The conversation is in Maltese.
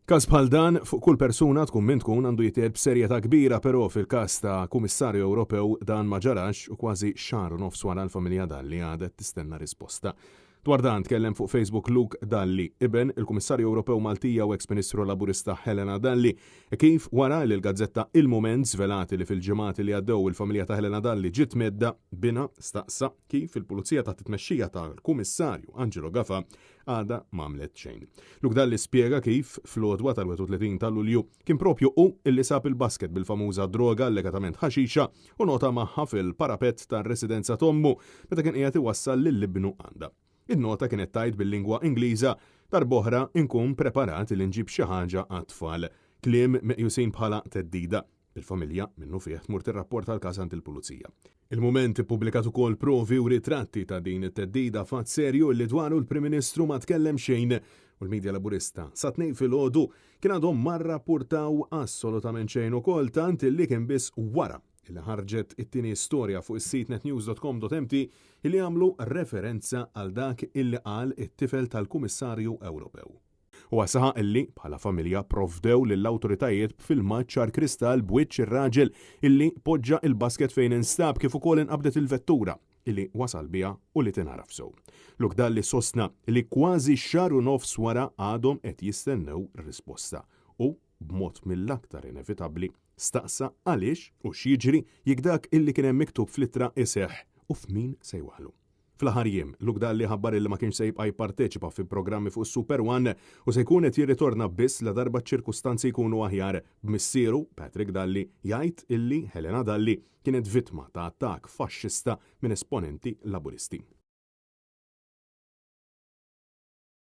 Każ bħal dan fuq kull persuna tkun min tkun għandu jitqiegħed b'serjetà kbira, però fil-każ ta' Kummissarju Ewropew dan ma ġarax u kważi xahar u nofs wara l-familja Dalli għadet tistenna risposta. Dwar dan tkellem fuq Facebook Luke Dalli, iben il-Kummissarju Ewropew Maltija u ex-Ministru Laburista Helena Dalli, kif wara li l-gazzetta Il-Mument żvelati li fil-ġimgħati li għaddew il-familja ta' Helena Dalli ġiet medda bina staqsa kif il-Pulizija ta' titmexxija tal-Kummissarju Angelo Gaffa għada m'għamlet xejn. Luke Dalli spjega kif fl-għodwa tal-31 ta' Lulju kien propju hu illi sab il-basket bil-famuża droga legatament ħaxixa u nota magħha fil-parapett tar-residenza tommu meta kien qiegħed iwassal lill-ibnu għandha. In-nota kienet tajt bil-lingwa Ingliża darb'oħra inkun preparat li nġib xi ħaġa għat-tfal, kliem meqjusin bħala teddida. Il-familja minnu fih tmur tirrapport tal-każ għand il-Pulizija. Il-Mument ippubblikat ukoll provi u ritratti ta' din it-teddida fatt serju li dwaru l-Prim Ministru ma tkellem xejn u l-Midja Laburista sa tnejn filgħodu kien għadhom ma rrappurtaw assolutament xejn ukoll tant illi kien biss wara illi ħarġet it-tieni storja fuq is-sit netnews.com.mt illi għamlu referenza għal dak illi qal it-tifel tal-Kummissarju Ewropew. U għasaħa illi bħala familja provdew lill-awtoritajiet fil-maċ ċar kristall b'wiċċ ir-raġel illi poġġa il-basket fejn instab kif ukoll inqabdet il-vettura illi wasal biha u li tinaraf sew. Luke Dalli sostna li kważi xahar u nofs wara għadhom qed jistennew risposta u b'mod mill-aktar inevitabbli staqsa għaliex u x'jiġri jekk dak illi kien hemm miktub fl-ittra iseħħ u f'min se jwaħlu. Fl-aħħar jiem, Luke Dalli ħabbar illi ma kienx se jibqa' jipparteċipa fi programmi fuq Super One u se jkun qed jirritorna biss la darba ċ-ċirkustanzi jkunu aħjar b'missieru Patrick Dalli jgħid illi Helena Dalli kienet vittma ta' attakk faxxista minn esponenti laburisti.